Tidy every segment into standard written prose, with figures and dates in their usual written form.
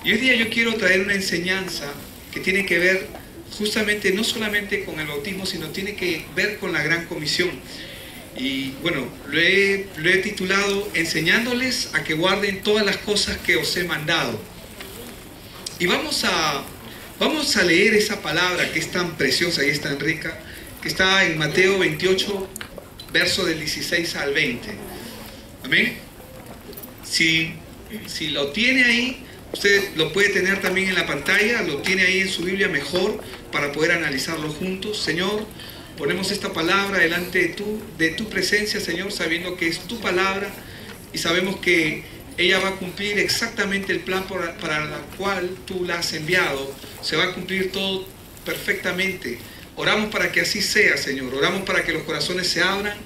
Y hoy día yo quiero traer una enseñanza que tiene que ver justamente no solamente con el bautismo, sino tiene que ver con la gran comisión. Y bueno, lo he titulado enseñándoles a que guarden todas las cosas que os he mandado. Y vamos a leer esa palabra que es tan preciosa y es tan rica, que está en Mateo 28, verso del 16 al 20. Amén. Si lo tiene ahí, usted lo puede tener también en la pantalla, lo tiene ahí en su Biblia mejor para poder analizarlo juntos. Señor, ponemos esta palabra delante de tu presencia, Señor, sabiendo que es tu palabra y sabemos que ella va a cumplir exactamente el plan para el cual tú la has enviado. Se va a cumplir todo perfectamente. Oramos para que así sea, Señor. Oramos para que los corazones se abran,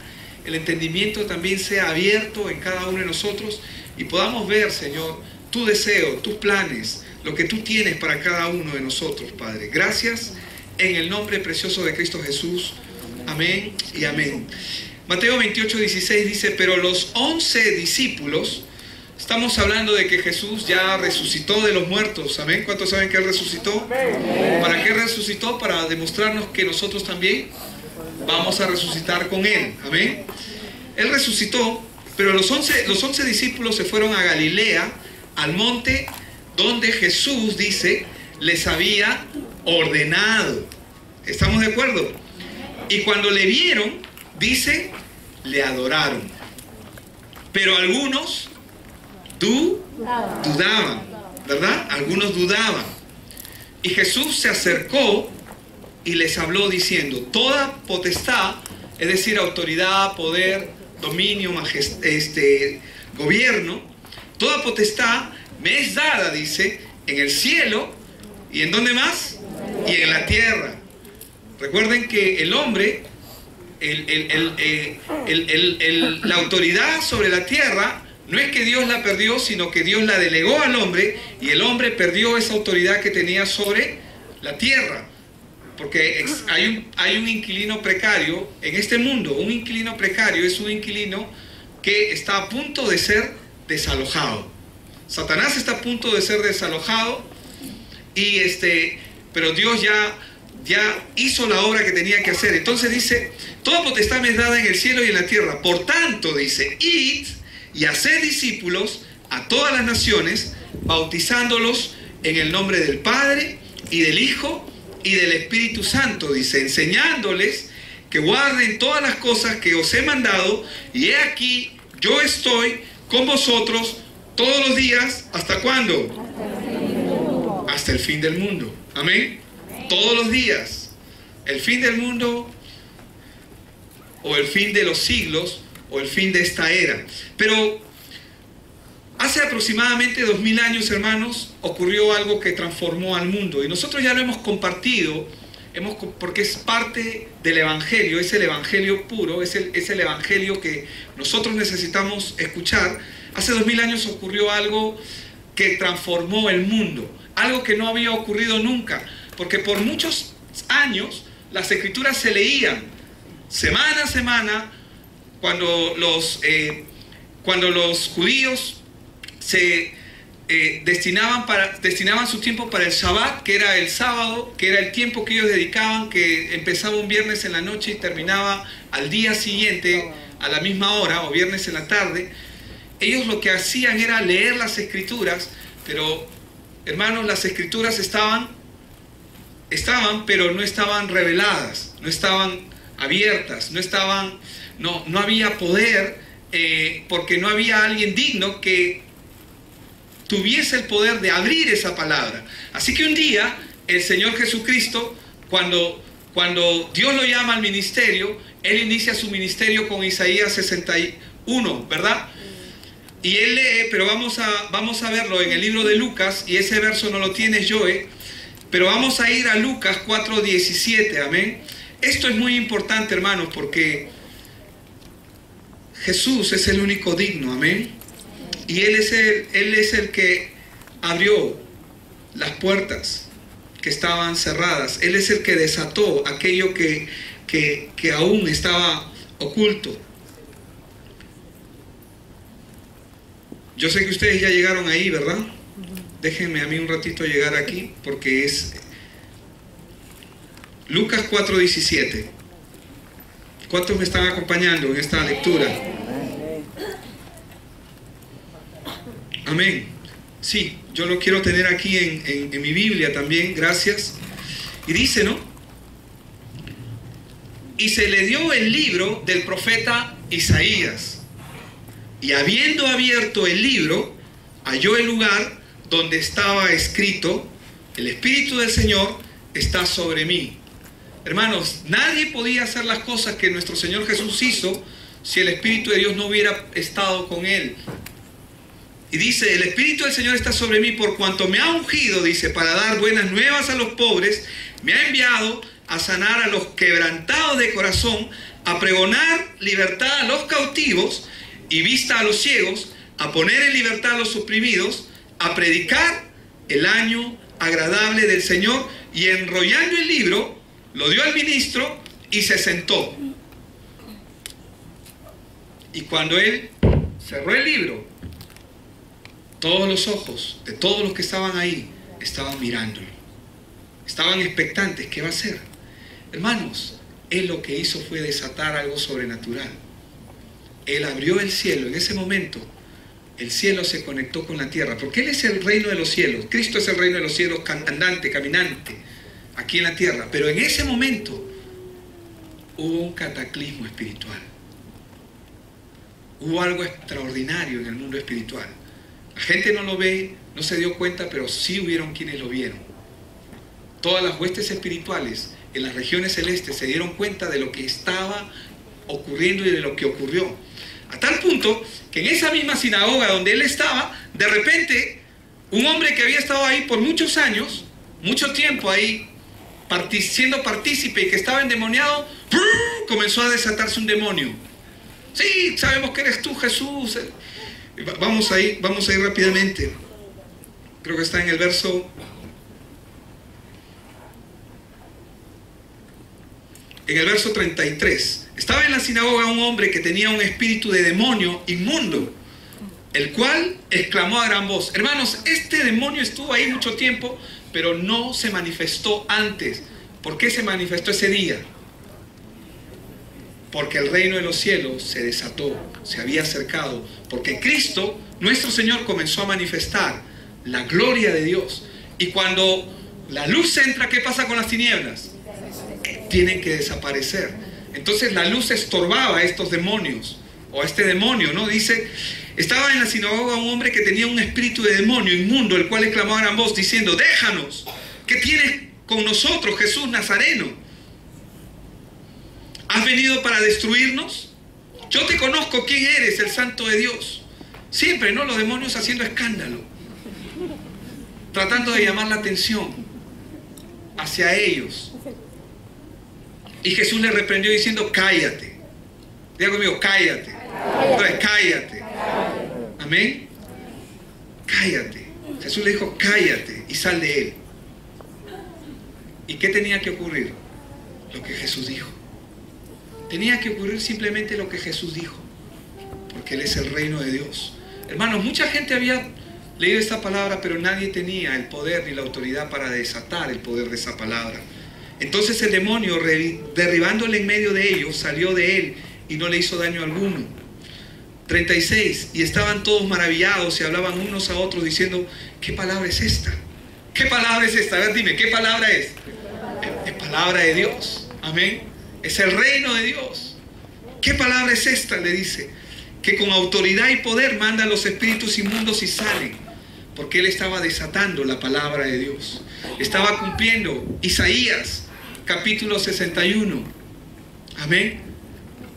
el entendimiento también sea abierto en cada uno de nosotros y podamos ver, Señor, tu deseo, tus planes, lo que tú tienes para cada uno de nosotros, Padre. Gracias en el nombre precioso de Cristo Jesús. Amén y amén. Mateo 28, 16 dice, pero los 11 discípulos, estamos hablando de que Jesús ya resucitó de los muertos. Amén. ¿Cuántos saben que Él resucitó? ¿Para qué resucitó? Para demostrarnos que nosotros también vamos a resucitar con Él. Amén. Él resucitó, pero los 11 discípulos se fueron a Galilea, al monte donde Jesús, dice, les había ordenado. ¿Estamos de acuerdo? Y cuando le vieron, dice, le adoraron. Pero algunos dudaban, ¿verdad? Algunos dudaban. Y Jesús se acercó y les habló diciendo, toda potestad, es decir, autoridad, poder, dominio, gobierno, toda potestad me es dada, dice, en el cielo y en ¿dónde más? Y en la tierra. Recuerden que el hombre, la autoridad sobre la tierra, no es que Dios la perdió, sino que Dios la delegó al hombre y el hombre perdió esa autoridad que tenía sobre la tierra. Porque hay un inquilino precario en este mundo. Un inquilino precario es un inquilino que está a punto de ser desalojado. Satanás está a punto de ser desalojado pero Dios ya hizo la obra que tenía que hacer. Entonces dice, toda potestad me es dada en el cielo y en la tierra. Por tanto, dice, id y haced discípulos a todas las naciones, bautizándolos en el nombre del Padre y del Hijo y del Espíritu Santo, dice, enseñándoles que guarden todas las cosas que os he mandado, y he aquí, yo estoy con vosotros todos los días, ¿hasta cuándo? Hasta el fin del mundo. Amén. Todos los días. El fin del mundo, o el fin de los siglos, o el fin de esta era. Pero hace aproximadamente 2000 años, hermanos, ocurrió algo que transformó al mundo. Y nosotros ya lo hemos compartido, porque es parte del Evangelio, es el Evangelio puro, es el Evangelio que nosotros necesitamos escuchar. Hace 2000 años ocurrió algo que transformó el mundo. Algo que no había ocurrido nunca. Porque por muchos años las Escrituras se leían semana a semana, cuando los judíos se destinaban su tiempo para el Shabbat, que era el sábado, que era el tiempo que ellos dedicaban, que empezaba un viernes en la noche y terminaba al día siguiente a la misma hora, o viernes en la tarde. Ellos lo que hacían era leer las Escrituras, pero hermanos, las Escrituras estaban, pero no estaban reveladas, no estaban abiertas, no había poder, porque no había alguien digno que tuviese el poder de abrir esa palabra. Así que un día el Señor Jesucristo, cuando Dios lo llama al ministerio, Él inicia su ministerio con Isaías 61, ¿verdad? Y Él lee, pero vamos a verlo en el libro de Lucas, y ese verso no lo tienes, Joe, pero vamos a ir a Lucas 4:17, amén. Esto es muy importante, hermanos, porque Jesús es el único digno, amén. Y Él es el que abrió las puertas que estaban cerradas. Él es el que desató aquello que aún estaba oculto. Yo sé que ustedes ya llegaron ahí, ¿verdad? déjenme a mí un ratito llegar aquí, porque es Lucas 4:17. ¿Cuántos me están acompañando en esta lectura? Amén. Sí, yo lo quiero tener aquí en mi Biblia también, gracias. Y dice, ¿no? Y se le dio el libro del profeta Isaías. Y habiendo abierto el libro, halló el lugar donde estaba escrito: el Espíritu del Señor está sobre mí. Hermanos, nadie podía hacer las cosas que nuestro Señor Jesús hizo si el Espíritu de Dios no hubiera estado con él. Y dice: el Espíritu del Señor está sobre mí por cuanto me ha ungido, dice, para dar buenas nuevas a los pobres, me ha enviado a sanar a los quebrantados de corazón, a pregonar libertad a los cautivos y vista a los ciegos, a poner en libertad a los oprimidos, a predicar el año agradable del Señor. Y enrollando el libro, lo dio al ministro y se sentó. Y cuando él cerró el libro, todos los ojos de todos los que estaban ahí estaban mirándolo. Estaban expectantes. ¿Qué va a hacer? Hermanos, él lo que hizo fue desatar algo sobrenatural. Él abrió el cielo. En ese momento, el cielo se conectó con la tierra. Porque Él es el reino de los cielos. Cristo es el reino de los cielos, andante, caminante, aquí en la tierra. Pero en ese momento hubo un cataclismo espiritual. Hubo algo extraordinario en el mundo espiritual. La gente no lo ve, no se dio cuenta, pero sí hubieron quienes lo vieron. Todas las huestes espirituales en las regiones celestes se dieron cuenta de lo que estaba ocurriendo y de lo que ocurrió. A tal punto que en esa misma sinagoga donde él estaba, de repente, un hombre que había estado ahí por muchos años, mucho tiempo ahí, siendo partícipe y que estaba endemoniado, comenzó a desatarse un demonio. Sí, sabemos que eres tú, Jesús. Vamos a ir rápidamente. Creo que está en el verso... En el verso 33, estaba en la sinagoga un hombre que tenía un espíritu de demonio inmundo, el cual exclamó a gran voz. Hermanos, este demonio estuvo ahí mucho tiempo, pero no se manifestó antes. ¿Por qué se manifestó ese día? Porque el reino de los cielos se desató, se había acercado, porque Cristo, nuestro Señor, comenzó a manifestar la gloria de Dios. Y cuando la luz entra, ¿qué pasa con las tinieblas? Tienen que desaparecer. Entonces la luz estorbaba a estos demonios, o a este demonio, ¿no? Dice, estaba en la sinagoga un hombre que tenía un espíritu de demonio inmundo, el cual exclamó a gran voz diciendo: déjanos, ¿qué tienes con nosotros, Jesús Nazareno? ¿Has venido para destruirnos? Yo te conozco quién eres, el Santo de Dios. Siempre, ¿no? Los demonios haciendo escándalo, tratando de llamar la atención hacia ellos. Y Jesús le reprendió diciendo: cállate. Diga conmigo: cállate. Entonces, cállate. Amén. Cállate. Jesús le dijo: cállate y sal de él. ¿Y qué tenía que ocurrir? Lo que Jesús dijo. Tenía que ocurrir simplemente lo que Jesús dijo, porque Él es el reino de Dios. Hermanos, mucha gente había leído esta palabra, pero nadie tenía el poder ni la autoridad para desatar el poder de esa palabra. Entonces el demonio, derribándole en medio de ellos, salió de él y no le hizo daño alguno. 36. Y estaban todos maravillados y hablaban unos a otros diciendo: ¿qué palabra es esta? ¿Qué palabra es esta? A ver, dime, ¿qué palabra es? Es palabra de Dios. Amén. Es el reino de Dios. ¿Qué palabra es esta? Le dice. Que con autoridad y poder manda a los espíritus inmundos y salen. Porque él estaba desatando la palabra de Dios. Estaba cumpliendo Isaías capítulo 61. Amén.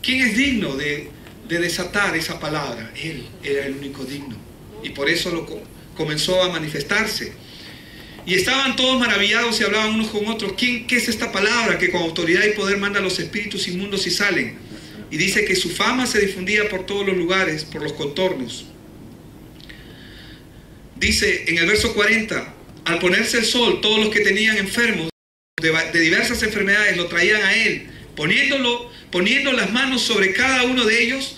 ¿Quién es digno de desatar esa palabra? Él era el único digno. Y por eso comenzó a manifestarse. Y estaban todos maravillados y hablaban unos con otros: ¿qué es esta palabra que con autoridad y poder manda a los espíritus inmundos y salen? Y dice que su fama se difundía por todos los lugares, por los contornos. Dice en el verso 40: al ponerse el sol, todos los que tenían enfermos de diversas enfermedades lo traían a él, poniendo las manos sobre cada uno de ellos.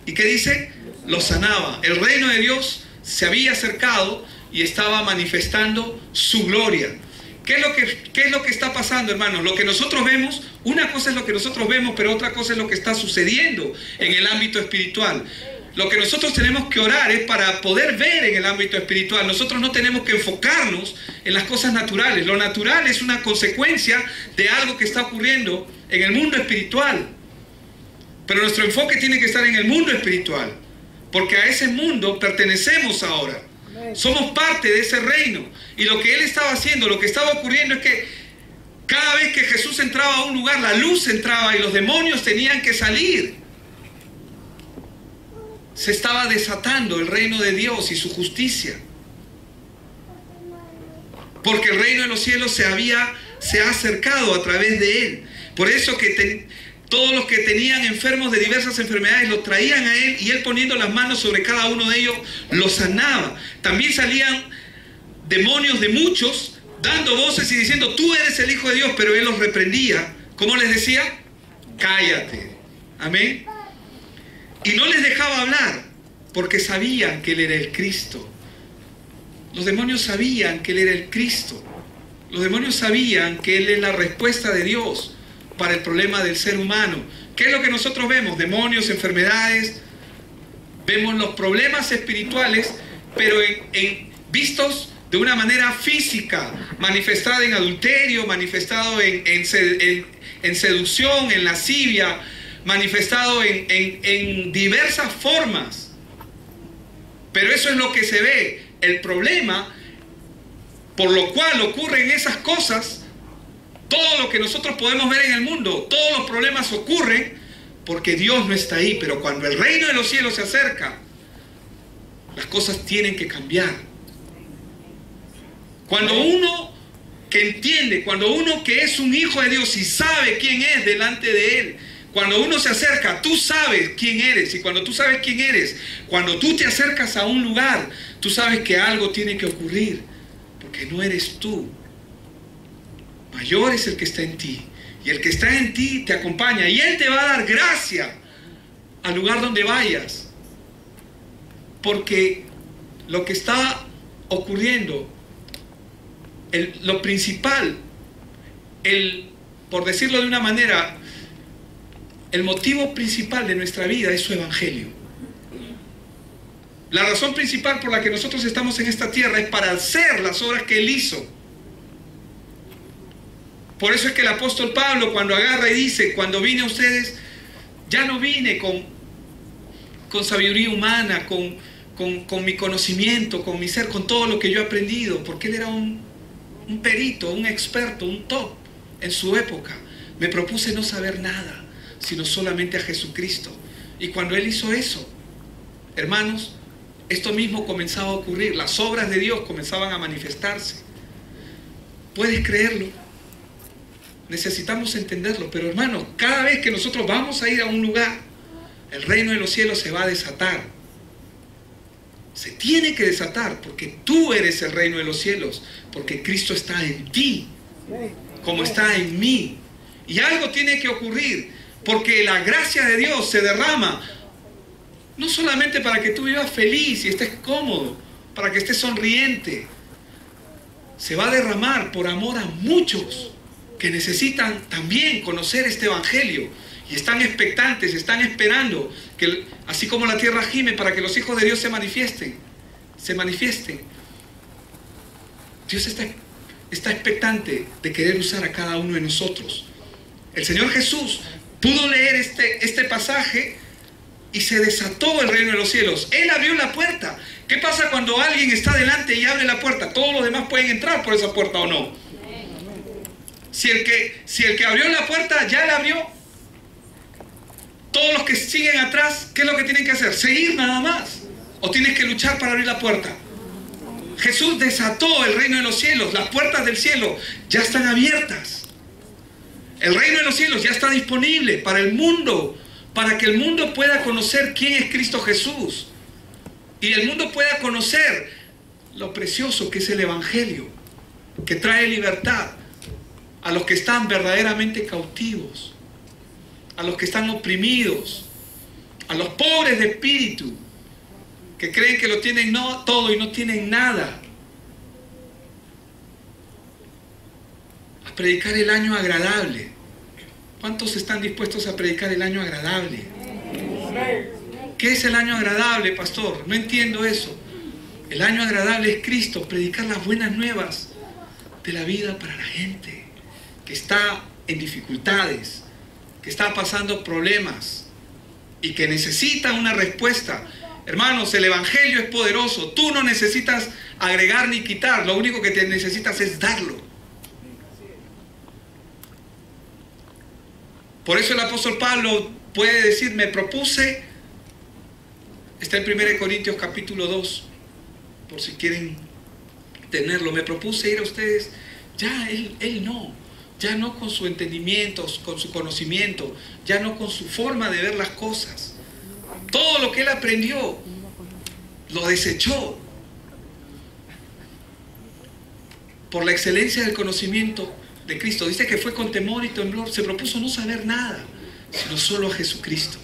¿Y qué dice? Los sanaba. El reino de Dios se había acercado y estaba manifestando su gloria. ¿Qué es lo que está pasando, hermanos? Lo que nosotros vemos, una cosa es lo que nosotros vemos, pero otra cosa es lo que está sucediendo en el ámbito espiritual. Lo que nosotros tenemos que orar es para poder ver en el ámbito espiritual. Nosotros no tenemos que enfocarnos en las cosas naturales. Lo natural es una consecuencia de algo que está ocurriendo en el mundo espiritual. Pero nuestro enfoque tiene que estar en el mundo espiritual, porque a ese mundo pertenecemos ahora. Somos parte de ese reino. Y lo que él estaba haciendo, lo que estaba ocurriendo es que cada vez que Jesús entraba a un lugar, la luz entraba y los demonios tenían que salir. Se estaba desatando el reino de Dios y su justicia. Porque el reino de los cielos se ha acercado a través de él. Por eso que todos los que tenían enfermos de diversas enfermedades los traían a él, y él, poniendo las manos sobre cada uno de ellos, los sanaba. También salían demonios de muchos, dando voces y diciendo: tú eres el Hijo de Dios. Pero él los reprendía. ¿Cómo les decía? Cállate. Amén. Y no les dejaba hablar, porque sabían que él era el Cristo. Los demonios sabían que él era el Cristo. Los demonios sabían que él es la respuesta de Dios para el problema del ser humano. ¿Qué es lo que nosotros vemos? Demonios, enfermedades. Vemos los problemas espirituales, pero vistos de una manera física, manifestada en adulterio, manifestado en seducción, en lascivia, manifestado en diversas formas. Pero eso es lo que se ve. El problema por lo cual ocurren esas cosas, todo lo que nosotros podemos ver en el mundo, todos los problemas ocurren porque Dios no está ahí. Pero cuando el reino de los cielos se acerca, las cosas tienen que cambiar. Cuando uno que entiende, cuando uno que es un hijo de Dios y sabe quién es delante de él, cuando uno se acerca, tú sabes quién eres. Y cuando tú sabes quién eres, cuando tú te acercas a un lugar, tú sabes que algo tiene que ocurrir, porque no eres tú. Mayor es el que está en ti, y el que está en ti te acompaña, y él te va a dar gracia al lugar donde vayas. Porque lo que está ocurriendo, lo principal, por decirlo de una manera, el motivo principal de nuestra vida es su evangelio. La razón principal por la que nosotros estamos en esta tierra es para hacer las obras que él hizo. Por eso es que el apóstol Pablo, cuando agarra y dice: cuando vine a ustedes, ya no vine con sabiduría humana, con mi conocimiento, con mi ser, con todo lo que yo he aprendido, porque él era un perito, un experto, un top en su época. Me propuse no saber nada, sino solamente a Jesucristo. Y cuando él hizo eso, hermanos, esto mismo comenzaba a ocurrir. Las obras de Dios comenzaban a manifestarse. ¿Puedes creerlo? Necesitamos entenderlo. Pero hermanos, cada vez que nosotros vamos a ir a un lugar, el reino de los cielos se va a desatar. Se tiene que desatar, porque tú eres el reino de los cielos, porque Cristo está en ti, como está en mí. Y algo tiene que ocurrir, porque la gracia de Dios se derrama, no solamente para que tú vivas feliz y estés cómodo, para que estés sonriente. Se va a derramar por amor a muchos que necesitan también conocer este evangelio, y están expectantes, están esperando que, así como la tierra gime para que los hijos de Dios se manifiesten. Dios está expectante de querer usar a cada uno de nosotros. El Señor Jesús pudo leer este pasaje y se desató el reino de los cielos. Él abrió la puerta. ¿Qué pasa cuando alguien está delante y abre la puerta? ¿Todos los demás pueden entrar por esa puerta o no? Si el que abrió la puerta ya la abrió, todos los que siguen atrás, ¿qué es lo que tienen que hacer? Seguir nada más. ¿O tienes que luchar para abrir la puerta? Jesús desató el reino de los cielos. Las puertas del cielo ya están abiertas. El reino de los cielos ya está disponible para el mundo, para que el mundo pueda conocer quién es Cristo Jesús, y el mundo pueda conocer lo precioso que es el evangelio, que trae libertad a los que están verdaderamente cautivos, a los que están oprimidos, a los pobres de espíritu, que creen que lo tienen todo y no tienen nada. a predicar el año agradable. ¿Cuántos están dispuestos a predicar el año agradable? ¿Qué es el año agradable, pastor? No entiendo eso. El año agradable es Cristo, predicar las buenas nuevas de la vida para la gente que está en dificultades, que está pasando problemas y que necesita una respuesta. Hermanos, el Evangelio es poderoso. Tú no necesitas agregar ni quitar. Lo único que te necesitas es darlo. Por eso el apóstol Pablo puede decir, me propuse, está en 1 Corintios capítulo 2, por si quieren tenerlo, me propuse ir a ustedes, ya él no, ya no con su entendimiento, con su conocimiento, ya no con su forma de ver las cosas. Todo lo que él aprendió, lo desechó por la excelencia del conocimiento de Cristo. Dice que fue con temor y temblor, se propuso no saber nada, sino solo a Jesucristo.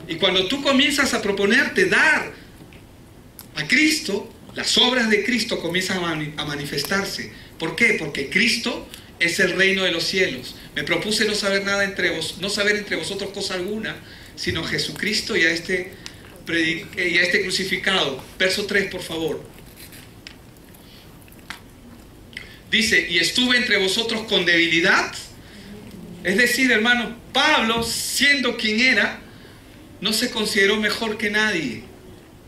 Y cuando tú comienzas a proponerte dar a Cristo, las obras de Cristo comienzan a manifestarse. ¿Por qué? Porque Cristo es el reino de los cielos. Me propuse no saber nada no saber entre vosotros cosa alguna, sino Jesucristo y a este crucificado. Verso 3, por favor. Dice, y estuve entre vosotros con debilidad. Es decir, hermano, Pablo, siendo quien era, no se consideró mejor que nadie.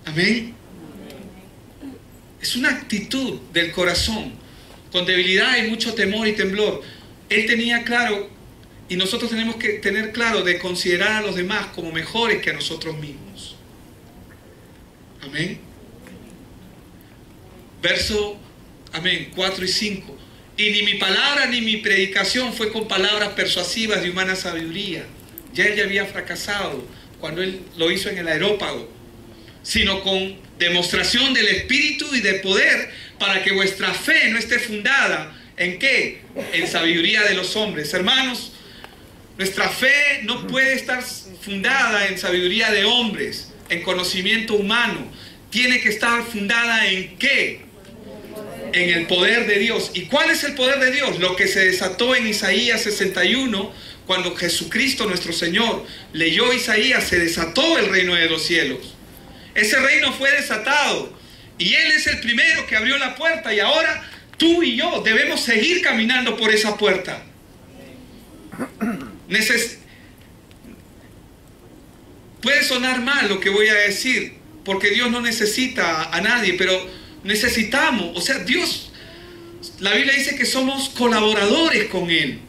Amén. Es una actitud del corazón. Con debilidad y mucho temor y temblor. Él tenía claro, y nosotros tenemos que tener claro, de considerar a los demás como mejores que a nosotros mismos. Amén. Verso, amén, 4 y 5. Y ni mi palabra ni mi predicación fue con palabras persuasivas de humana sabiduría. Ya él ya había fracasado cuando él lo hizo en el areópago. Sino con demostración del Espíritu y de poder, para que vuestra fe no esté fundada ¿en qué? En sabiduría de los hombres. Hermanos, nuestra fe no puede estar fundada en sabiduría de hombres, en conocimiento humano. Tiene que estar fundada ¿en qué? En el poder de Dios. ¿Y cuál es el poder de Dios? Lo que se desató en Isaías 61, cuando Jesucristo nuestro Señor leyó Isaías, se desató el reino de los cielos. Ese reino fue desatado y Él es el primero que abrió la puerta, y ahora tú y yo debemos seguir caminando por esa puerta. Puede sonar mal lo que voy a decir, porque Dios no necesita a nadie, pero necesitamos, o sea, Dios, la Biblia dice que somos colaboradores con Él.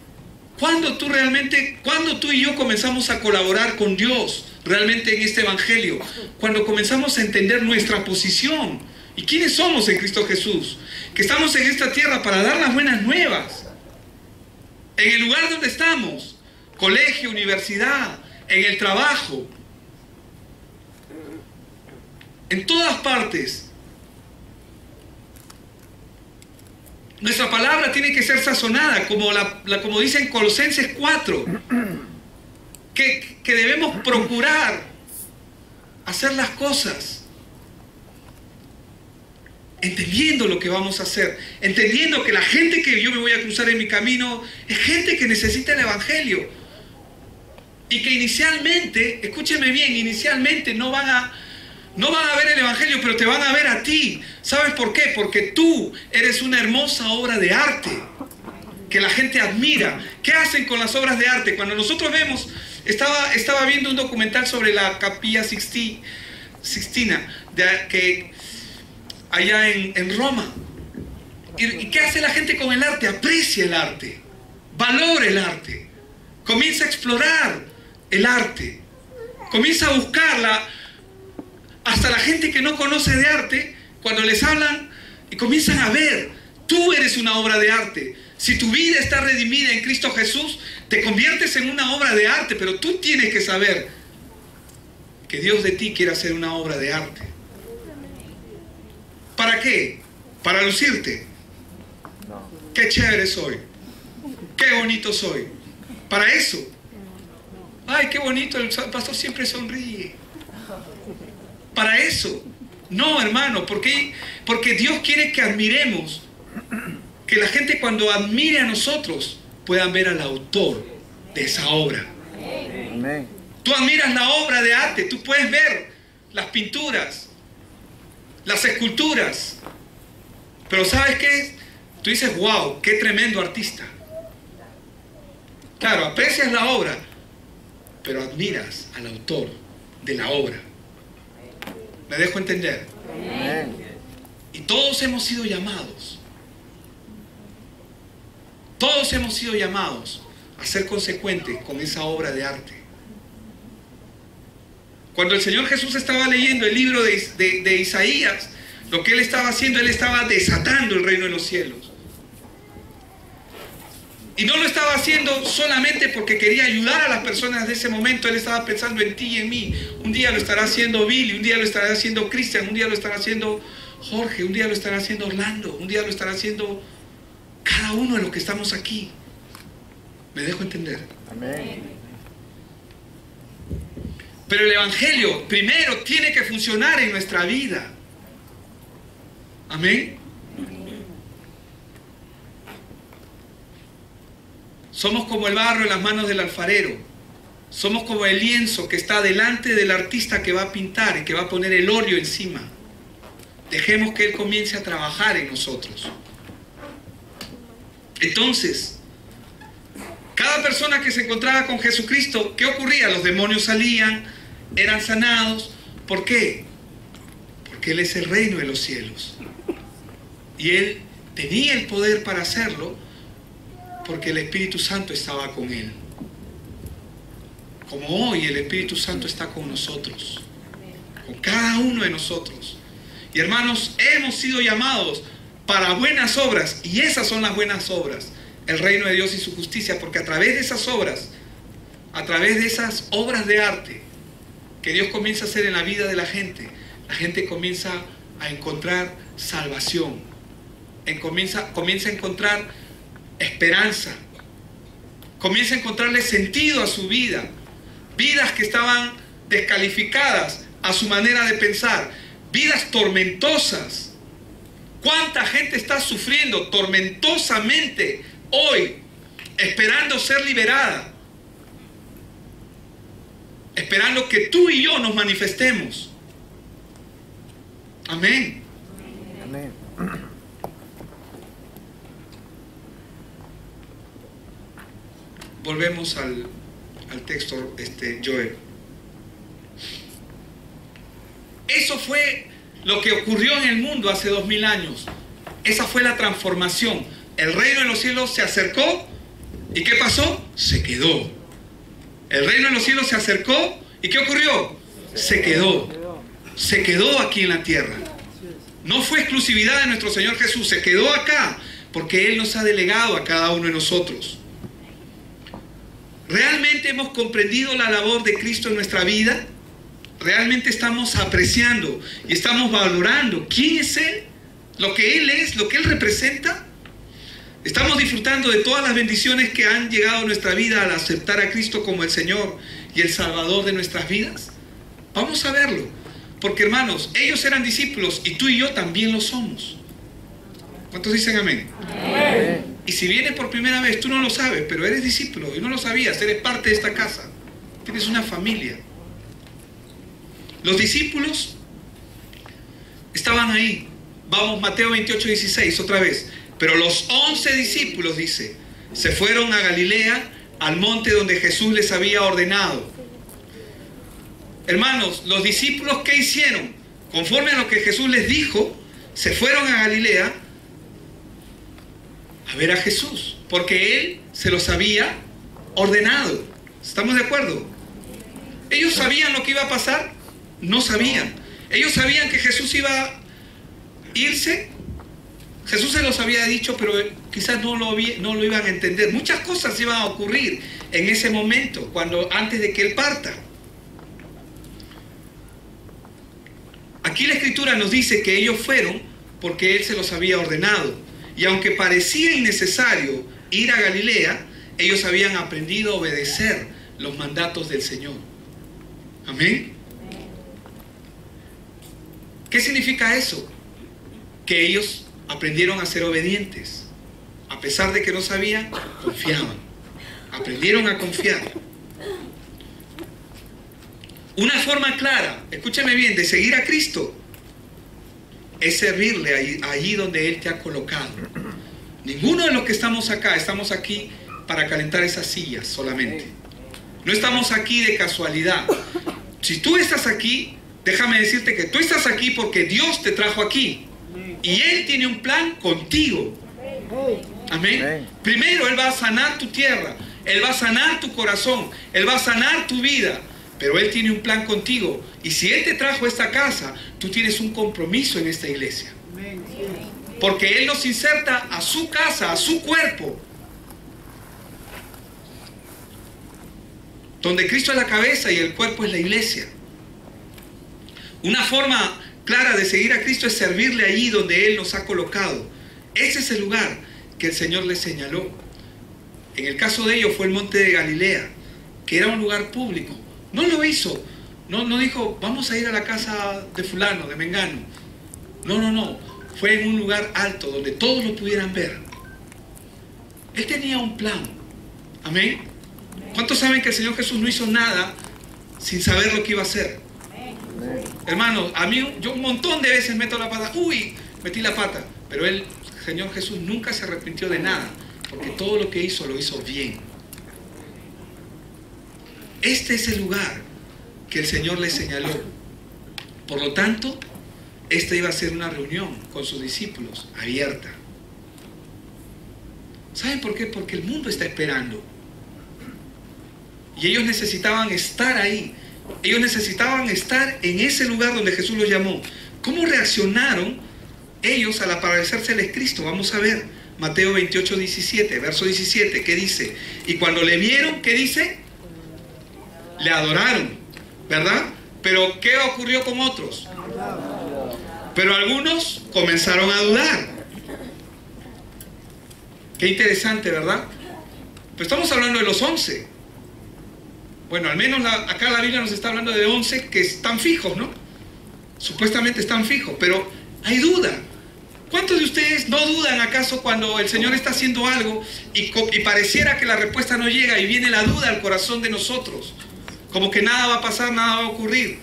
¿Cuándo tú y yo comenzamos a colaborar con Dios realmente en este evangelio? Cuando comenzamos a entender nuestra posición y quiénes somos en Cristo Jesús, que estamos en esta tierra para dar las buenas nuevas en el lugar donde estamos, colegio, universidad, en el trabajo, en todas partes. Nuestra palabra tiene que ser sazonada, como dice en Colosenses 4, que debemos procurar hacer las cosas entendiendo lo que vamos a hacer, entendiendo que la gente que yo me voy a cruzar en mi camino es gente que necesita el evangelio, y que inicialmente, escúcheme bien, inicialmente no van a ver el evangelio, pero te van a ver a ti. ¿Sabes por qué? Porque tú eres una hermosa obra de arte que la gente admira. ¿Qué hacen con las obras de arte? Cuando nosotros vemos, estaba viendo un documental sobre la Capilla Sixtina, que allá en Roma. ¿Y qué hace la gente con el arte? Aprecia el arte, valora el arte, comienza a explorar el arte, comienza a buscarla. Hasta la gente que no conoce de arte, cuando les hablan y comienzan a ver, tú eres una obra de arte. Si tu vida está redimida en Cristo Jesús, te conviertes en una obra de arte, pero tú tienes que saber que Dios de ti quiere hacer una obra de arte. ¿Para qué? Para lucirte. Qué chévere soy, qué bonito soy. Para eso. Ay, qué bonito, el pastor siempre sonríe. Para eso. No, hermano, porque Dios quiere que admiremos que la gente cuando admire a nosotros puedan ver al autor de esa obra. Amén. Tú admiras la obra de arte, tú puedes ver las pinturas, las esculturas, pero ¿sabes qué? Tú dices, wow, qué tremendo artista. Claro, aprecias la obra, pero admiras al autor de la obra. ¿Me dejo entender? Amén. Y todos hemos sido llamados. Todos hemos sido llamados a ser consecuentes con esa obra de arte. Cuando el Señor Jesús estaba leyendo el libro de Isaías, lo que Él estaba haciendo, Él estaba desatando el reino de los cielos. Y no lo estaba haciendo solamente porque quería ayudar a las personas de ese momento. Él estaba pensando en ti y en mí. Un día lo estará haciendo Billy, un día lo estará haciendo Cristian, un día lo estará haciendo Jorge, un día lo estará haciendo Orlando, un día lo estará haciendo cada uno de los que estamos aquí. ¿Me dejo entender? Amén. Pero el Evangelio primero tiene que funcionar en nuestra vida. Amén. Somos como el barro en las manos del alfarero. Somos como el lienzo que está delante del artista que va a pintar y que va a poner el óleo encima. Dejemos que Él comience a trabajar en nosotros. Entonces, cada persona que se encontraba con Jesucristo, ¿qué ocurría? Los demonios salían, eran sanados. ¿Por qué? Porque Él es el reino de los cielos. Y Él tenía el poder para hacerlo porque el Espíritu Santo estaba con Él. Como hoy el Espíritu Santo está con nosotros, con cada uno de nosotros. Y hermanos, hemos sido llamados para buenas obras, y esas son las buenas obras, el reino de Dios y su justicia, porque a través de esas obras, a través de esas obras de arte que Dios comienza a hacer en la vida de la gente comienza a encontrar salvación, comienza a encontrar esperanza, comienza a encontrarle sentido a su vida. Vidas que estaban descalificadas a su manera de pensar, vidas tormentosas. ¿Cuánta gente está sufriendo tormentosamente hoy, esperando ser liberada? Esperando que tú y yo nos manifestemos. Amén. Amén. Volvemos al texto, Joel. Eso fue lo que ocurrió en el mundo hace 2000 años. Esa fue la transformación. El reino de los cielos se acercó. ¿Y qué pasó? Se quedó. El reino de los cielos se acercó. ¿Y qué ocurrió? Se quedó. Se quedó aquí en la tierra. No fue exclusividad de nuestro Señor Jesús. Se quedó acá porque Él nos ha delegado a cada uno de nosotros. ¿Realmente hemos comprendido la labor de Cristo en nuestra vida? ¿Realmente estamos apreciando y estamos valorando quién es Él? Lo que Él es, lo que Él representa. ¿Estamos disfrutando de todas las bendiciones que han llegado a nuestra vida al aceptar a Cristo como el Señor y el Salvador de nuestras vidas? Vamos a verlo. Porque hermanos, ellos eran discípulos y tú y yo también lo somos. ¿Cuántos dicen amén? Amén. Y si vienes por primera vez, tú no lo sabes, pero eres discípulo y no lo sabías, eres parte de esta casa. Tienes una familia. Los discípulos estaban ahí. Vamos, Mateo 28:16, otra vez. Pero los 11 discípulos, dice, se fueron a Galilea, al monte donde Jesús les había ordenado. Hermanos, los discípulos, ¿qué hicieron? Conforme a lo que Jesús les dijo, se fueron a Galilea a ver a Jesús, porque Él se los había ordenado. ¿Estamos de acuerdo? ¿Ellos sabían lo que iba a pasar? No sabían. ¿Ellos sabían que Jesús iba a irse? Jesús se los había dicho, pero quizás no lo iban a entender. Muchas cosas iban a ocurrir en ese momento, antes de que Él parta. Aquí la Escritura nos dice que ellos fueron porque Él se los había ordenado. Y aunque parecía innecesario ir a Galilea, ellos habían aprendido a obedecer los mandatos del Señor. Amén. ¿Qué significa eso? Que ellos aprendieron a ser obedientes. A pesar de que no sabían, confiaban. Aprendieron a confiar. Una forma clara, escúchame bien, de seguir a Cristo es servirle allí donde Él te ha colocado. Ninguno de los que estamos acá, estamos aquí para calentar esas sillas solamente. No estamos aquí de casualidad. Si tú estás aquí, déjame decirte que tú estás aquí porque Dios te trajo aquí. Y Él tiene un plan contigo. Amén. Primero Él va a sanar tu tierra. Él va a sanar tu corazón. Él va a sanar tu vida. Pero Él tiene un plan contigo. Y si Él te trajo a esta casa, tú tienes un compromiso en esta iglesia. Porque Él nos inserta a su casa, a su cuerpo. Donde Cristo es la cabeza y el cuerpo es la iglesia. Una forma clara de seguir a Cristo es servirle allí donde Él nos ha colocado. Ese es el lugar que el Señor les señaló. En el caso de ellos fue el monte de Galilea, que era un lugar público. No lo hizo. No dijo, vamos a ir a la casa de fulano, de mengano. No. Fue en un lugar alto donde todos lo pudieran ver. Él tenía un plan. Amén. ¿Cuántos saben que el Señor Jesús no hizo nada sin saber lo que iba a hacer? Hermanos, a mí yo un montón de veces meto la pata. Uy, metí la pata. Pero el Señor Jesús nunca se arrepintió de nada, porque todo lo que hizo, lo hizo bien. Este es el lugar que el Señor le señaló. Por lo tanto, esta iba a ser una reunión con sus discípulos, abierta. ¿Saben por qué? Porque el mundo está esperando. Y ellos necesitaban estar ahí. Ellos necesitaban estar en ese lugar donde Jesús los llamó. ¿Cómo reaccionaron ellos al aparecérseles Cristo? Vamos a ver. Mateo 28, 17, verso 17, ¿qué dice? Y cuando le vieron, ¿qué dice? Le adoraron, ¿verdad? Pero ¿qué ocurrió con otros? Pero algunos comenzaron a dudar. Qué interesante, ¿verdad? Pues estamos hablando de los 11. Bueno, al menos acá la Biblia nos está hablando de 11 que están fijos, ¿no? Supuestamente están fijos, pero hay duda. ¿Cuántos de ustedes no dudan acaso cuando el Señor está haciendo algo y pareciera que la respuesta no llega y viene la duda al corazón de nosotros? Como que nada va a pasar, nada va a ocurrir.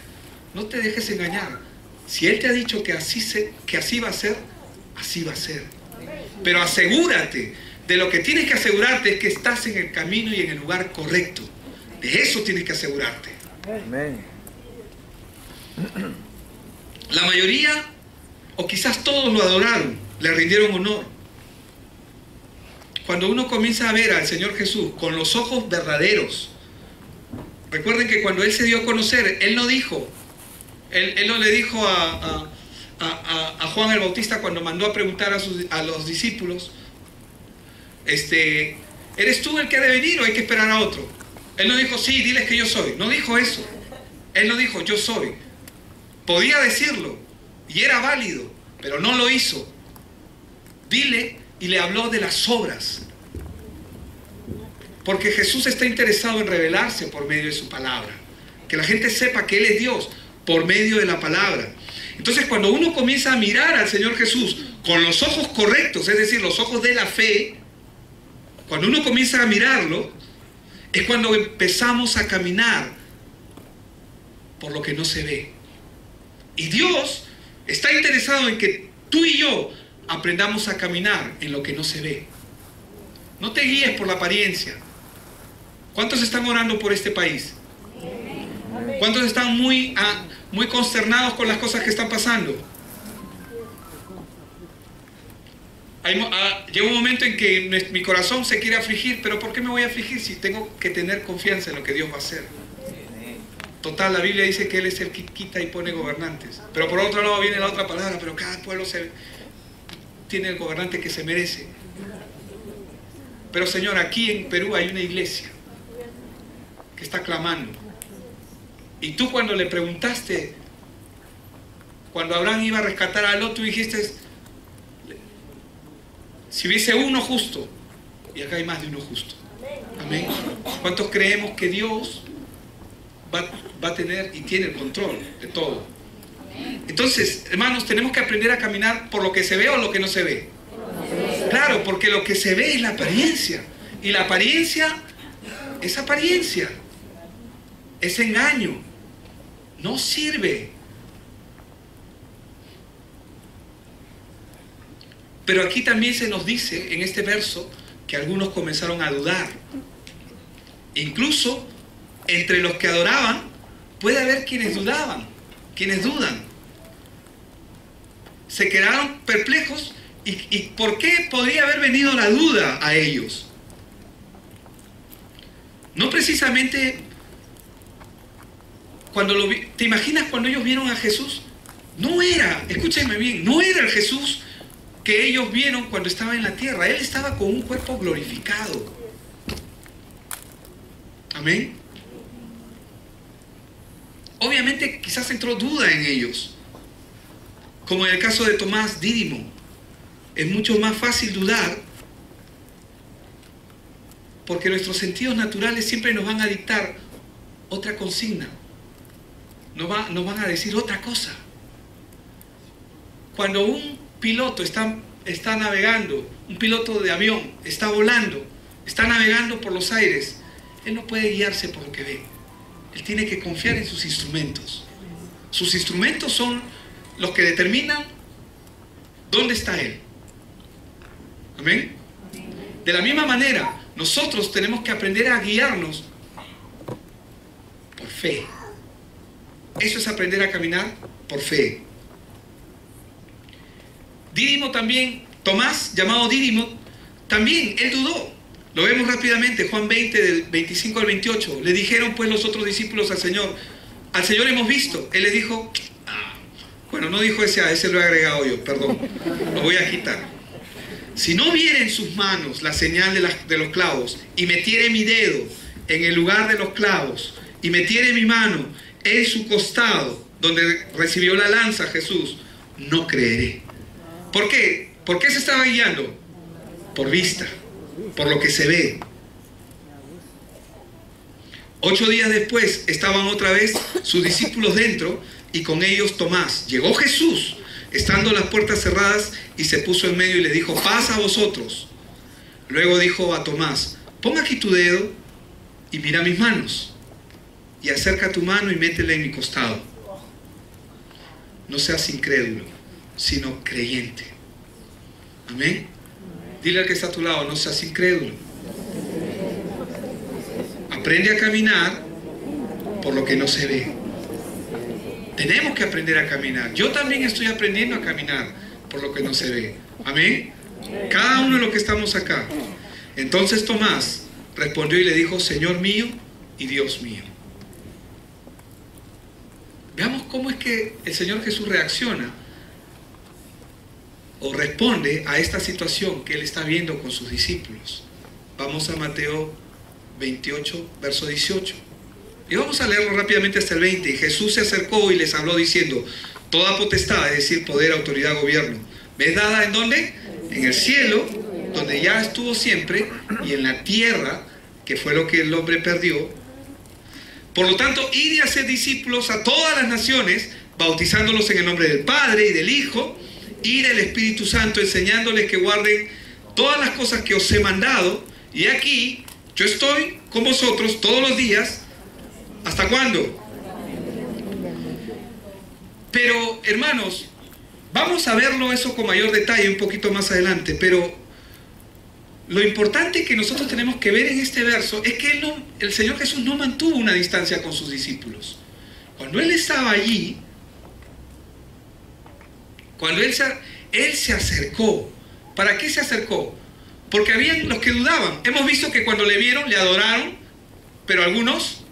No te dejes engañar. Si Él te ha dicho que así va a ser, así va a ser. Pero asegúrate, de lo que tienes que asegurarte es que estás en el camino y en el lugar correcto. De eso tienes que asegurarte. Amén. La mayoría, o quizás todos lo adoraron, le rindieron honor. Cuando uno comienza a ver al Señor Jesús con los ojos verdaderos, recuerden que cuando Él se dio a conocer, Él no dijo, Él no le dijo a Juan el Bautista cuando mandó a preguntar a los discípulos, ¿eres tú el que ha de venir o hay que esperar a otro? Él no dijo, sí, diles que yo soy. No dijo eso. Él no dijo, yo soy. Podía decirlo y era válido, pero no lo hizo. Dile, y le habló de las obras. Porque Jesús está interesado en revelarse por medio de su palabra. Que la gente sepa que Él es Dios por medio de la palabra. Entonces, cuando uno comienza a mirar al Señor Jesús con los ojos correctos, es decir, los ojos de la fe, cuando uno comienza a mirarlo, es cuando empezamos a caminar por lo que no se ve. Y Dios está interesado en que tú y yo aprendamos a caminar en lo que no se ve. No te guíes por la apariencia. ¿Cuántos están orando por este país? ¿Cuántos están muy consternados con las cosas que están pasando? Llega un momento en que mi corazón se quiere afligir, pero ¿por qué me voy a afligir si tengo que tener confianza en lo que Dios va a hacer? Total, la Biblia dice que Él es el que quita y pone gobernantes. Pero por otro lado viene la otra palabra, pero cada pueblo tiene el gobernante que se merece. Pero Señor, aquí en Perú hay una iglesia que está clamando. Y tú cuando le preguntaste, cuando Abraham iba a rescatar a Lot, tú dijiste, si hubiese uno justo, y acá hay más de uno justo. Amén. ¿Cuántos creemos que Dios va a tener y tiene el control de todo? Entonces, hermanos, tenemos que aprender a caminar por lo que se ve o lo que no se ve. Claro. Claro, porque lo que se ve es la apariencia. Y la apariencia es apariencia. Es engaño. No sirve. Pero aquí también se nos dice en este verso que algunos comenzaron a dudar. Incluso entre los que adoraban puede haber quienes dudaban, quienes dudan. Se quedaron perplejos. ¿Y por qué podría haber venido la duda a ellos? No precisamente cuando ¿te imaginas cuando ellos vieron a Jesús? No era, escúchenme bien, no era el Jesús que ellos vieron cuando estaba en la tierra. Él estaba con un cuerpo glorificado. Amén. Obviamente quizás entró duda en ellos, como en el caso de Tomás Dídimo. Es mucho más fácil dudar porque nuestros sentidos naturales siempre nos van a dictar otra consigna, nos van a decir otra cosa. Cuando un piloto está navegando, un piloto de avión está volando, está navegando por los aires, él no puede guiarse por lo que ve. Él tiene que confiar en sus instrumentos. Sus instrumentos son los que determinan dónde está él. Amén. De la misma manera, nosotros tenemos que aprender a guiarnos por fe. Eso es aprender a caminar por fe. Dídimo también, Tomás, llamado Dídimo, también él dudó. Lo vemos rápidamente, Juan 20, del 25 al 28. Le dijeron pues los otros discípulos al Señor hemos visto. Él les dijo, bueno, no dijo ese lo he agregado yo, perdón, lo voy a quitar. Si no viere en sus manos la señal de los clavos, y metiere mi dedo en el lugar de los clavos, y metiere mi mano en su costado, donde recibió la lanza Jesús, no creeré. ¿Por qué? ¿Por qué se estaba guiando? Por vista, por lo que se ve. 8 días después estaban otra vez sus discípulos dentro y con ellos Tomás. Llegó Jesús, estando las puertas cerradas, y se puso en medio y le dijo, paz a vosotros. Luego dijo a Tomás, pon aquí tu dedo y mira mis manos, y acerca tu mano y métela en mi costado. No seas incrédulo, sino creyente. Amén. Dile al que está a tu lado, no seas incrédulo. Aprende a caminar por lo que no se ve. Tenemos que aprender a caminar. Yo también estoy aprendiendo a caminar por lo que no se ve. Amén. Cada uno de los que estamos acá. Entonces Tomás respondió y le dijo, Señor mío y Dios mío. Veamos cómo es que el Señor Jesús reacciona o responde a esta situación que Él está viendo con sus discípulos. Vamos a Mateo 28, verso 18. Y vamos a leerlo rápidamente hasta el 20. Y Jesús se acercó y les habló diciendo, toda potestad, es decir, poder, autoridad, gobierno, me es dada ¿en dónde? En el cielo, donde ya estuvo siempre, y en la tierra, que fue lo que el hombre perdió. Por lo tanto, id y haced discípulos a todas las naciones, bautizándolos en el nombre del Padre y del Hijo y del Espíritu Santo, enseñándoles que guarden todas las cosas que os he mandado. Y aquí, yo estoy con vosotros todos los días. ¿Hasta cuándo? Pero, hermanos, vamos a verlo eso con mayor detalle un poquito más adelante, pero lo importante que nosotros tenemos que ver en este verso es que el Señor Jesús no mantuvo una distancia con sus discípulos. Cuando Él estaba allí, cuando Él se acercó. ¿Para qué se acercó? Porque habían los que dudaban. Hemos visto que cuando le vieron, le adoraron, pero algunos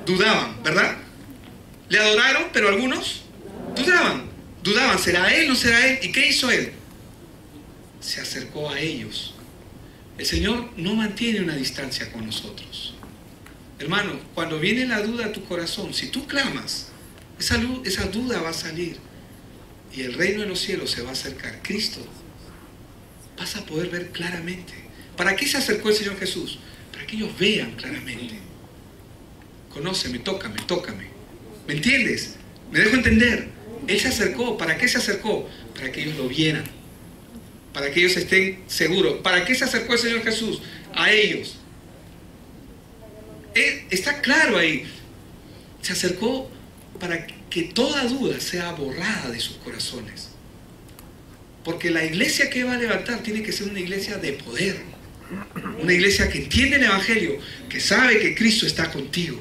dudaban, ¿verdad? Le adoraron, pero algunos dudaban, ¿será Él? ¿No será Él? ¿Y qué hizo Él? Se acercó a ellos. El Señor no mantiene una distancia con nosotros. Hermano, cuando viene la duda a tu corazón, si tú clamas, esa duda va a salir y el reino de los cielos se va a acercar. Cristo, vas a poder ver claramente. ¿Para qué se acercó el Señor Jesús? Para que ellos vean claramente. Conóceme, tócame. ¿Me entiendes? ¿Me dejo entender? Él se acercó. ¿Para qué se acercó? Para que ellos lo vieran. para que ellos estén seguros. ¿Para qué se acercó el Señor Jesús? A ellos. Está claro ahí. Se acercó para que toda duda sea borrada de sus corazones. Porque la iglesia que va a levantar tiene que ser una iglesia de poder. Una iglesia que entiende el Evangelio, que sabe que Cristo está contigo.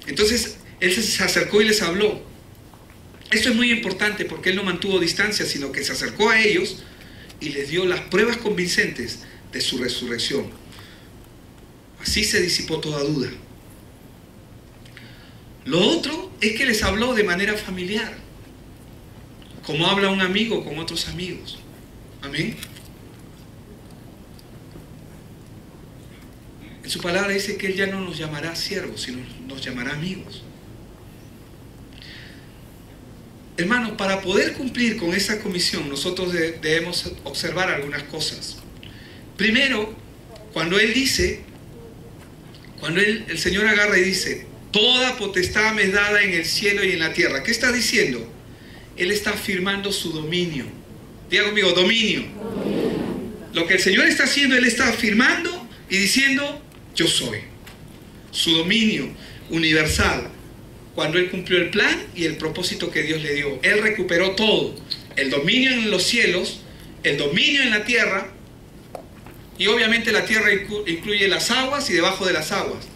Entonces, Él se acercó y les habló. Esto es muy importante porque Él no mantuvo distancia, sino que se acercó a ellos y les dio las pruebas convincentes de su resurrección. Así se disipó toda duda. Lo otro es que les habló de manera familiar, como habla un amigo con otros amigos. Amén. En su palabra dice que Él ya no nos llamará siervos, sino nos llamará amigos. Hermanos, para poder cumplir con esa comisión, nosotros debemos observar algunas cosas. Primero, cuando Él dice, el Señor agarra y dice, toda potestad me es dada en el cielo y en la tierra. ¿Qué está diciendo? Él está afirmando su dominio. Diga conmigo, dominio. Lo que el Señor está haciendo, Él está afirmando y diciendo, yo soy. Su dominio universal. Cuando Él cumplió el plan y el propósito que Dios le dio. Él recuperó todo. El dominio en los cielos, el dominio en la tierra, y obviamente la tierra incluye las aguas y debajo de las aguas.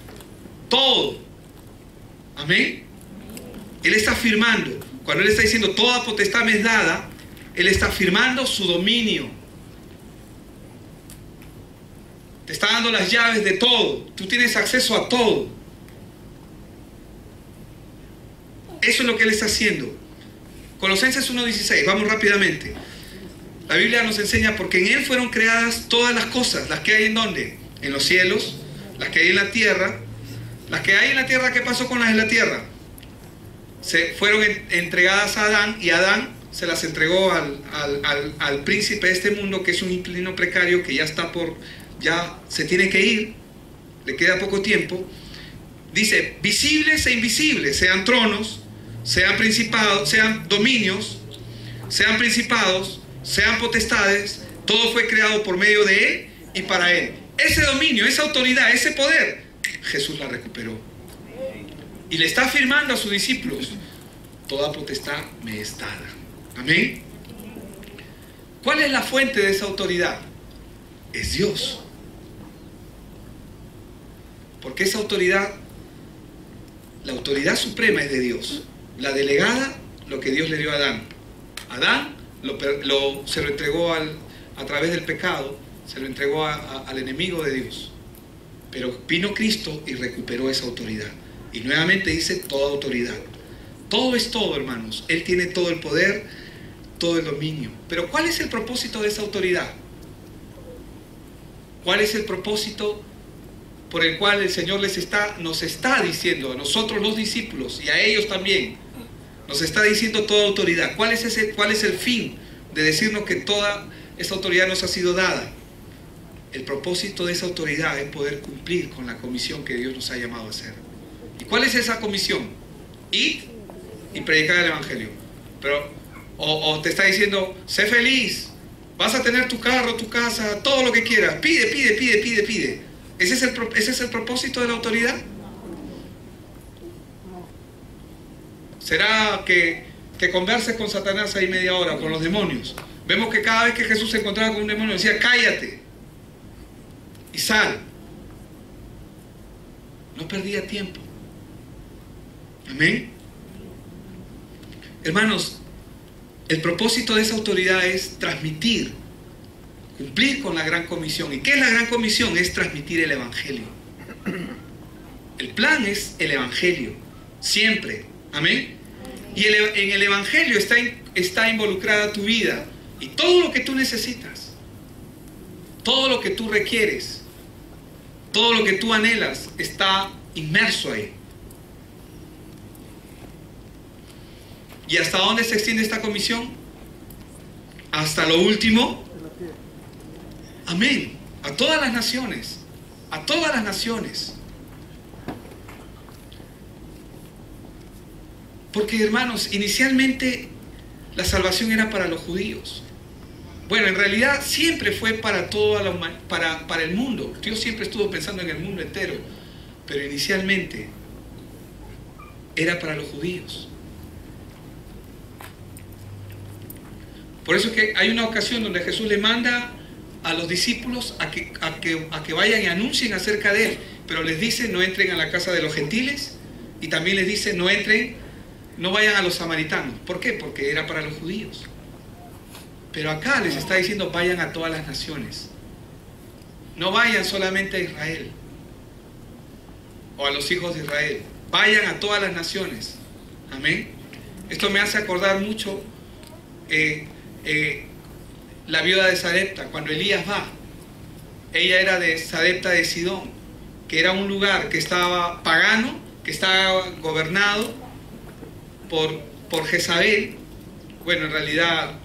Todo. Amén. Él está afirmando. Cuando Él está diciendo toda potestad me es dada, Él está afirmando su dominio. Te está dando las llaves de todo. Tú tienes acceso a todo. Eso es lo que Él está haciendo. Colosenses 1:16, vamos rápidamente. La Biblia nos enseña, porque en Él fueron creadas todas las cosas, las que hay en ¿dónde? En los cielos, las que hay en la tierra. Las que hay en la tierra, ¿qué pasó con las de la tierra? Se fueron entregadas a Adán, y Adán se las entregó al príncipe de este mundo, que es un inquilino precario que ya se tiene que ir, le queda poco tiempo. Dice, visibles e invisibles, sean tronos, sean principados, sean dominios, sean principados, sean potestades, todo fue creado por medio de Él y para Él. Ese dominio, esa autoridad, ese poder, Jesús la recuperó. Y le está afirmando a sus discípulos, toda potestad me es dada. Amén. ¿Cuál es la fuente de esa autoridad? Es Dios. Porque esa autoridad, la autoridad suprema es de Dios. La delegada, lo que Dios le dio a Adán. Adán se lo entregó a través del pecado, se lo entregó al enemigo de Dios. Pero vino Cristo y recuperó esa autoridad. Y nuevamente dice toda autoridad. Todo es todo, hermanos. Él tiene todo el poder, todo el dominio. Pero ¿cuál es el propósito de esa autoridad? ¿Cuál es el propósito por el cual el Señor nos está diciendo a nosotros los discípulos y a ellos también? Nos está diciendo toda autoridad. ¿Cuál es el fin de decirnos que toda esa autoridad nos ha sido dada? El propósito de esa autoridad es poder cumplir con la comisión que Dios nos ha llamado a hacer. ¿Y cuál es esa comisión? Ir y predicar el Evangelio. Pero, o te está diciendo, sé feliz, vas a tener tu carro, tu casa, todo lo que quieras, pide. ¿Ese es el propósito de la autoridad? ¿Será que converses con Satanás ahí media hora, con los demonios? Vemos que cada vez que Jesús se encontraba con un demonio decía, cállate y sal. No perdía tiempo. Amén. Hermanos, el propósito de esa autoridad es transmitir, cumplir con la gran comisión. ¿Y qué es la gran comisión? Es transmitir el Evangelio. El plan es el Evangelio, siempre. Amén. Y en el Evangelio está involucrada tu vida y todo lo que tú necesitas, todo lo que tú requieres, todo lo que tú anhelas está inmerso ahí. ¿Y hasta dónde se extiende esta comisión? Hasta lo último. Amén. A todas las naciones. A todas las naciones. Porque, hermanos, inicialmente la salvación era para los judíos. bueno, en realidad siempre fue para toda la para el mundo. Dios siempre estuvo pensando en el mundo entero, pero inicialmente era para los judíos. Por eso es que hay una ocasión donde Jesús le manda a los discípulos a que vayan y anuncien acerca de él, pero les dice: no entren a la casa de los gentiles, y también les dice: no vayan a los samaritanos. ¿Por qué? Porque era para los judíos. Pero acá les está diciendo: vayan a todas las naciones. No vayan solamente a Israel o a los hijos de Israel, vayan a todas las naciones. Amén. Esto me hace acordar mucho la viuda de Sarepta, cuando Elías va. Ella era de Sarepta de Sidón, que era un lugar que estaba pagano, que estaba gobernado por Jezabel. Bueno, en realidad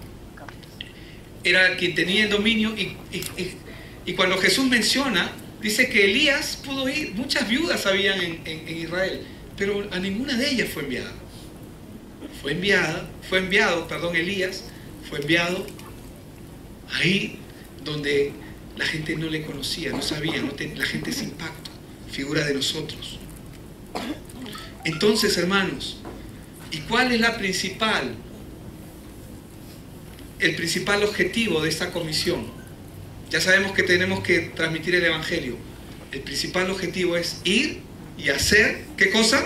era quien tenía el dominio, y cuando Jesús menciona, dice que Elías pudo ir. Muchas viudas habían en Israel, pero a ninguna de ellas fue enviada. Elías fue enviado ahí donde la gente no le conocía, no sabía, la gente sin pacto, figura de nosotros. Entonces, hermanos, ¿y cuál es el principal objetivo de esta comisión? Ya sabemos que tenemos que transmitir el Evangelio. El principal objetivo es ir y hacer, ¿qué cosa?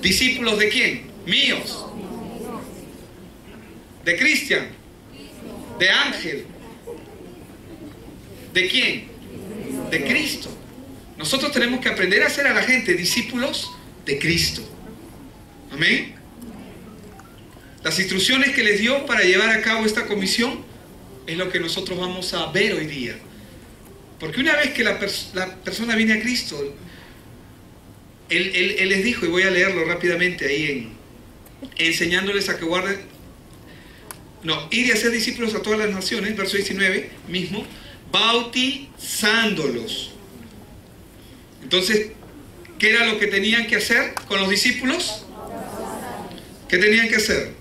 ¿Discípulos de quién? Míos. ¿De Cristian? ¿De Ángel? ¿De quién? De Cristo. Nosotros tenemos que aprender a hacer a la gente discípulos de Cristo. Amén. Las instrucciones que les dio para llevar a cabo esta comisión es lo que nosotros vamos a ver hoy día. Porque una vez que la persona viene a Cristo, Él les dijo, y voy a leerlo rápidamente ahí, enseñándoles a que guarden, ir y hacer discípulos a todas las naciones, verso 19 mismo, bautizándolos. Entonces, ¿qué era lo que tenían que hacer con los discípulos? ¿Qué tenían que hacer?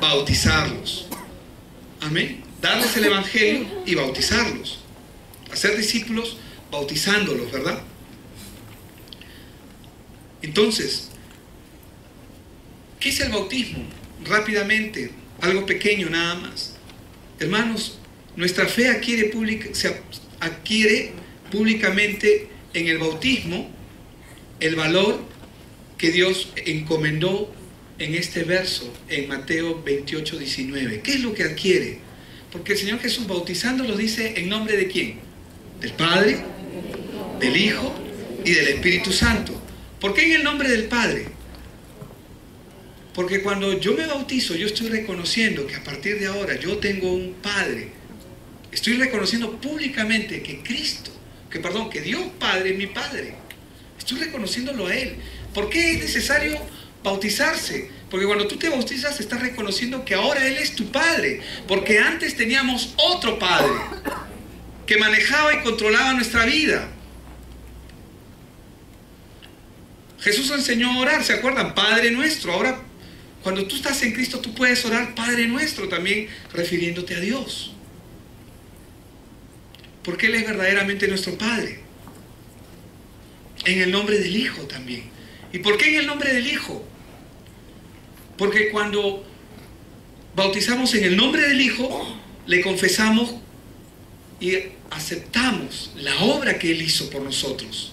Bautizarlos. Amén. Darles el Evangelio y bautizarlos. Hacer discípulos bautizándolos, ¿verdad? Entonces, ¿qué es el bautismo? Rápidamente, algo pequeño nada más. Hermanos, nuestra fe se adquiere públicamente en el bautismo el valor que Dios encomendó en este verso, en Mateo 28, 19. ¿Qué es lo que adquiere? Porque el Señor Jesús, bautizándolos, dice: ¿en nombre de quién? Del Padre, del Hijo y del Espíritu Santo. ¿Por qué en el nombre del Padre? Porque cuando yo me bautizo, yo estoy reconociendo que a partir de ahora yo tengo un Padre. Estoy reconociendo públicamente que que Dios Padre es mi Padre. Estoy reconociéndolo a Él. ¿Por qué es necesario bautizarse? Porque cuando tú te bautizas, estás reconociendo que ahora Él es tu Padre. Porque antes teníamos otro Padre que manejaba y controlaba nuestra vida. Jesús enseñó a orar, ¿se acuerdan? Padre nuestro. Ahora, cuando tú estás en Cristo, tú puedes orar Padre nuestro también, refiriéndote a Dios. Porque Él es verdaderamente nuestro Padre. En el nombre del Hijo también. ¿Y por qué en el nombre del Hijo? Porque cuando bautizamos en el nombre del Hijo, le confesamos y aceptamos la obra que Él hizo por nosotros.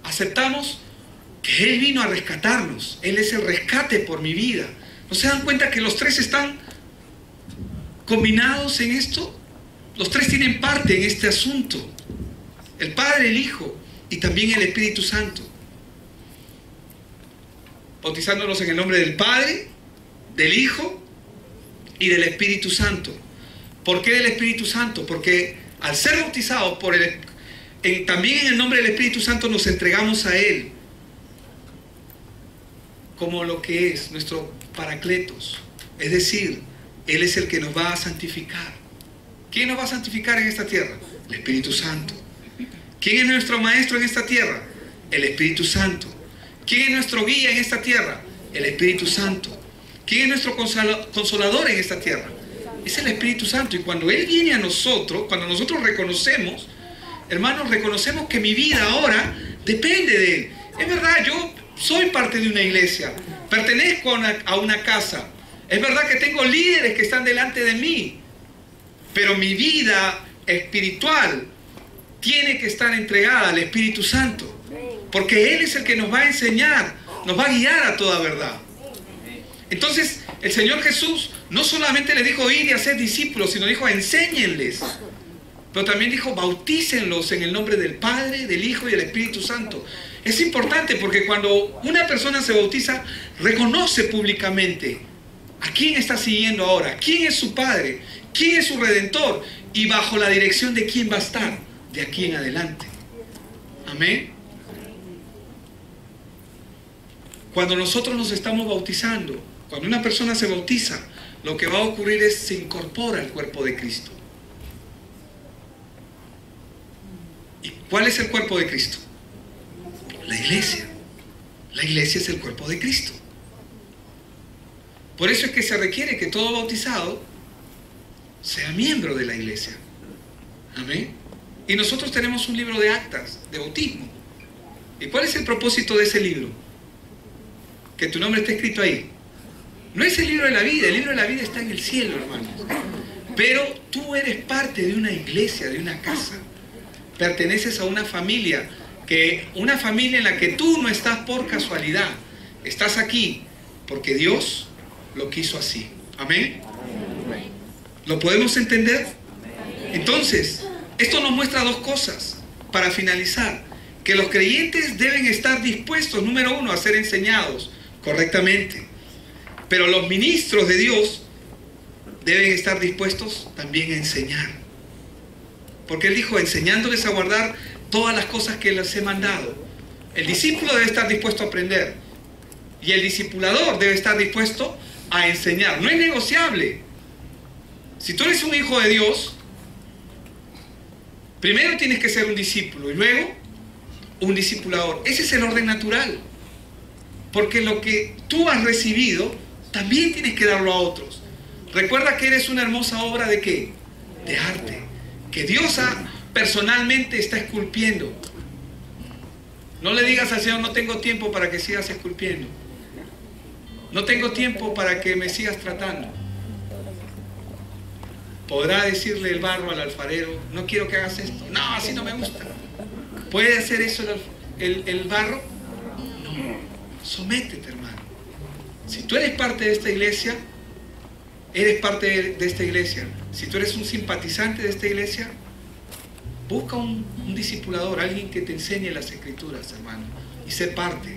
Aceptamos que Él vino a rescatarnos. Él es el rescate por mi vida. ¿No se dan cuenta que los tres están combinados en esto? Los tres tienen parte en este asunto. El Padre, el Hijo y también el Espíritu Santo. Bautizándonos en el nombre del Padre, del Hijo y del Espíritu Santo. ¿Por qué del Espíritu Santo? Porque al ser bautizados también en el nombre del Espíritu Santo nos entregamos a Él como lo que es nuestro Paracletos. Es decir, Él es el que nos va a santificar. ¿Quién nos va a santificar en esta tierra? El Espíritu Santo. ¿Quién es nuestro maestro en esta tierra? El Espíritu Santo. ¿Quién es nuestro guía en esta tierra? El Espíritu Santo. ¿Quién es nuestro consolador en esta tierra? Es el Espíritu Santo. Y cuando Él viene a nosotros, cuando nosotros reconocemos, hermanos, reconocemos que mi vida ahora depende de Él. Es verdad, yo soy parte de una iglesia, pertenezco a una casa. Es verdad que tengo líderes que están delante de mí, pero mi vida espiritual tiene que estar entregada al Espíritu Santo, porque Él es el que nos va a enseñar, nos va a guiar a toda verdad. Entonces, el Señor Jesús no solamente le dijo ir y hacer discípulos, sino dijo enséñenles. Pero también dijo bautícenlos en el nombre del Padre, del Hijo y del Espíritu Santo. Es importante porque cuando una persona se bautiza, reconoce públicamente a quién está siguiendo ahora, quién es su Padre, quién es su Redentor y bajo la dirección de quién va a estar de aquí en adelante. Amén. Cuando nosotros nos estamos bautizando, cuando una persona se bautiza, lo que va a ocurrir es se incorpora al cuerpo de Cristo. ¿Y cuál es el cuerpo de Cristo? La iglesia. La iglesia es el cuerpo de Cristo. Por eso es que se requiere que todo bautizado sea miembro de la iglesia. Amén. Y nosotros tenemos un libro de actas de bautismo. ¿Y cuál es el propósito de ese libro? Que tu nombre esté escrito ahí. No es el libro de la vida, el libro de la vida está en el cielo, hermanos. Pero tú eres parte de una iglesia, de una casa. Perteneces a una familia en la que tú no estás por casualidad. Estás aquí porque Dios lo quiso así. Amén. ¿Lo podemos entender? Entonces, esto nos muestra dos cosas. Para finalizar, que los creyentes deben estar dispuestos, número uno, a ser enseñados correctamente. Pero los ministros de Dios deben estar dispuestos también a enseñar. Porque Él dijo, enseñándoles a guardar todas las cosas que les he mandado. El discípulo debe estar dispuesto a aprender. Y el discipulador debe estar dispuesto a enseñar. No es negociable. Si tú eres un hijo de Dios, primero tienes que ser un discípulo y luego un discipulador. Ese es el orden natural. Porque lo que tú has recibido, también tienes que darlo a otros. Recuerda que eres una hermosa obra ¿de qué? De arte. Que Dios personalmente está esculpiendo. No le digas al Señor, no tengo tiempo para que sigas esculpiendo. No tengo tiempo para que me sigas tratando. Podrá decirle el barro al alfarero, no quiero que hagas esto. No, así no me gusta. ¿Puede hacer eso el barro? No. Sométete, hermano. Si tú eres parte de esta iglesia, eres parte de esta iglesia. Si tú eres un simpatizante de esta iglesia, busca un discipulador, alguien que te enseñe las escrituras, hermano, y sé parte.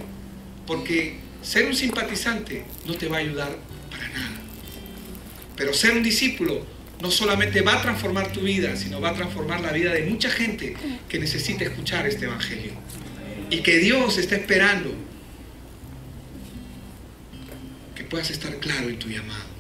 Porque ser un simpatizante no te va a ayudar para nada. Pero ser un discípulo no solamente va a transformar tu vida, sino va a transformar la vida de mucha gente que necesita escuchar este evangelio. Y que Dios está esperando que puedas estar claro en tu llamado.